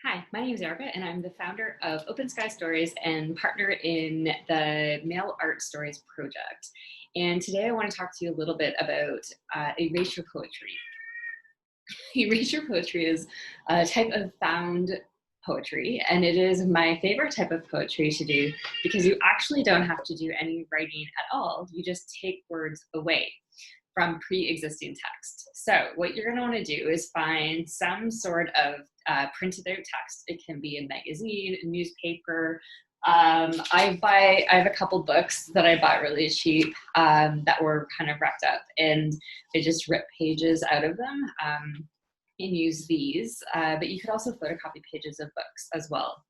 Hi, my name is Erica, and I'm the founder of Open Sky Stories and partner in the Mail Art Stories project. And today I want to talk to you a little bit about erasure poetry. Erasure poetry is a type of found poetry, and it is my favorite type of poetry to do because you actually don't have to do any writing at all. You just take words away from pre-existing text. So what you're going to want to do is find some sort of printed out text. It can be a magazine, a newspaper. I have a couple books that I bought really cheap that were kind of wrapped up, and I just ripped pages out of them and use these. But you could also photocopy pages of books as well.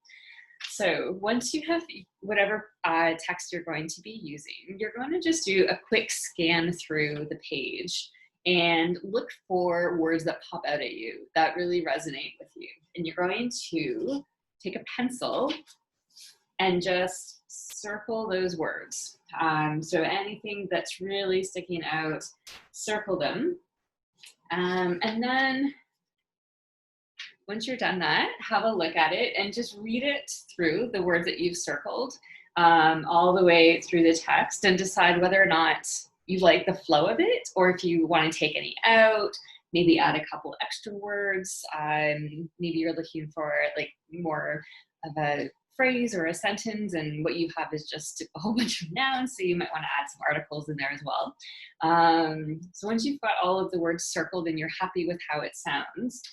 So once you have whatever text you're going to be using, you're going to just do a quick scan through the page and look for words that pop out at you that really resonate with you. And you're going to take a pencil and just circle those words. So anything that's really sticking out, circle them. And then once you're done that, have a look at it and just read it through, the words that you've circled, all the way through the text, and decide whether or not you like the flow of it, or if you want to take any out, maybe add a couple extra words. Maybe you're looking for like more of a phrase or a sentence, and what you have is just a whole bunch of nouns, so you might want to add some articles in there as well. So once you've got all of the words circled and you're happy with how it sounds,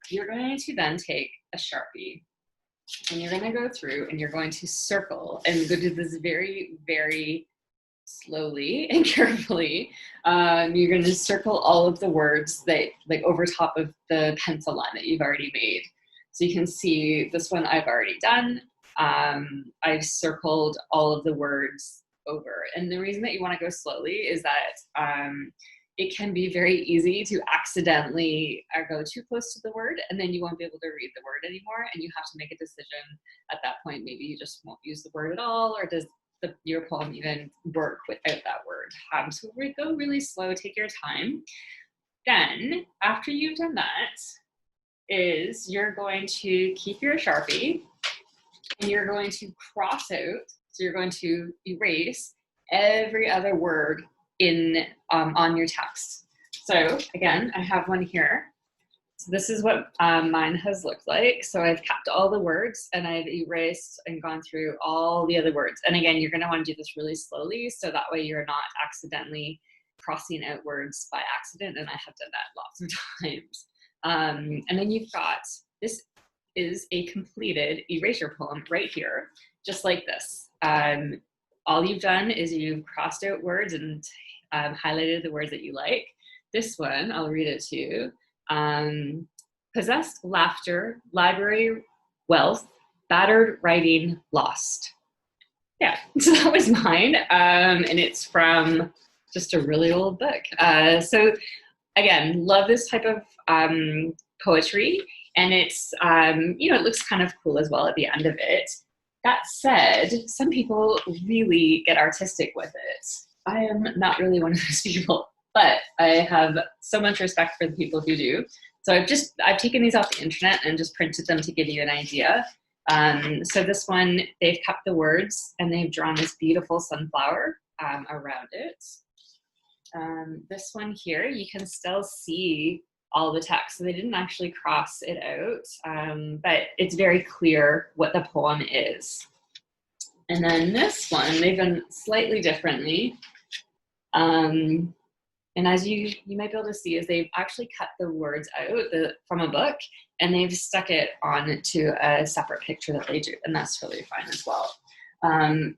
you're going to then take a Sharpie and you're going to go through and you're going to circle and go do this very, very slowly and carefully. You're going to circle all of the words that like over top of the pencil line that you've already made. So you can see this one I've already done. I've circled all of the words over. And the reason that you want to go slowly is that it can be very easy to accidentally go too close to the word, and then you won't be able to read the word anymore, and you have to make a decision at that point. Maybe you just won't use the word at all, or does your poem even work without that word? So we go really slow, take your time. Then, after you've done that, is you're going to keep your Sharpie, and you're going to cross out, so you're going to erase every other word on your text. So again, I have one here. So this is what mine has looked like. So I've kept all the words and I've erased and gone through all the other words. And again, you're going to want to do this really slowly, so that way you're not accidentally crossing out words by accident. And I have done that lots of times. And then you've got, this is a completed erasure poem right here, just like this. All you've done is you've crossed out words and highlighted the words that you like. This one, I'll read it to you. Possessed laughter, library wealth, battered writing lost. Yeah, so that was mine. And it's from just a really old book. So again, love this type of poetry. And it's, it looks kind of cool as well at the end of it. That said, some people really get artistic with it. I am not really one of those people, but I have so much respect for the people who do. So I've taken these off the internet and just printed them to give you an idea. So this one, they've kept the words and they've drawn this beautiful sunflower around it. This one here, you can still see all the text. So they didn't actually cross it out, but it's very clear what the poem is. And then this one, they've done slightly differently. And as you might be able to see, is they've actually cut the words out from a book, and they've stuck it on to a separate picture that they do, and that's really fine as well.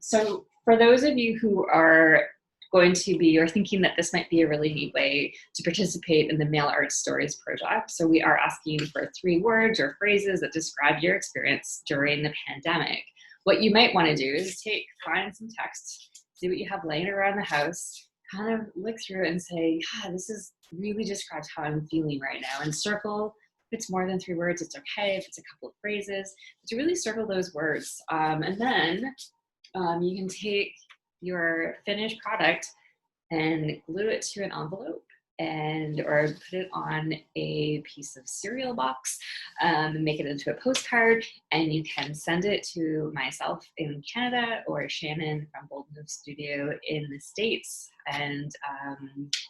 So for those of you who are going to be, or thinking that this might be a really neat way to participate in the Mail Art Stories project, so we are asking for 3 words or phrases that describe your experience during the pandemic. What you might want to do is find some text, see what you have laying around the house, kind of look through it and say, this is really describes how I'm feeling right now, and circle. If it's more than 3 words, it's okay. If it's a couple of phrases, but to really circle those words. And then you can take your finished product and glue it to an envelope or put it on a piece of cereal box, make it into a postcard, and you can send it to myself in Canada or Shannon from Bold Move Studio in the States. And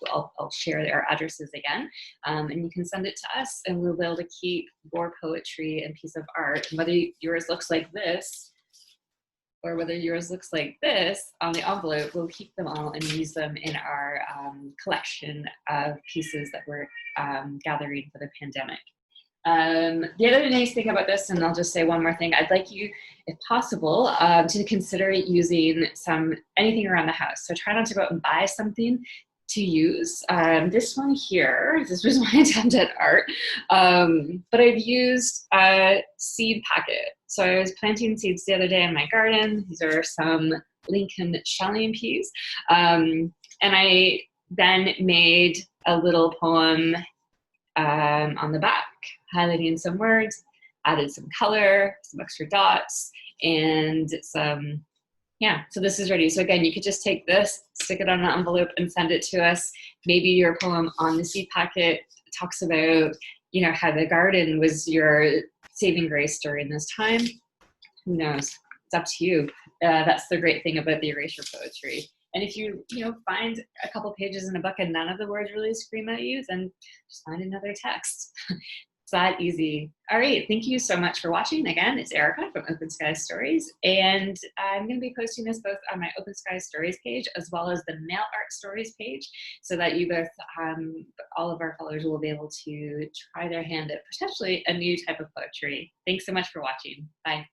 I'll share our addresses again, and you can send it to us, and we'll be able to keep your poetry and piece of art, and whether yours looks like this or whether yours looks like this on the envelope, we'll keep them all and use them in our collection of pieces that we're gathering for the pandemic. The other nice thing about this, and I'll just say one more thing, I'd like you, if possible, to consider using anything around the house. So try not to go out and buy something to use. This one here, this was my attempt at art, but I've used a seed packet. So I was planting seeds the other day in my garden. These are some Lincoln shelling peas. And I then made a little poem on the back, highlighting some words, added some color, some extra dots, and some, yeah, so this is ready. So again, you could just take this, stick it on an envelope and send it to us. Maybe your poem on the seed packet talks about, how the garden was your saving grace during this time. Who knows? It's up to you. That's the great thing about the Erasure Poetry. And if you, find a couple pages in a book and none of the words really scream at you, then just find another text. It's that easy. All right, thank you so much for watching. Again, it's Erica from Open Sky Stories, and I'm going to be posting this both on my Open Sky Stories page as well as the Mail Art Stories page, so that you both, all of our followers will be able to try their hand at potentially a new type of poetry. Thanks so much for watching. Bye.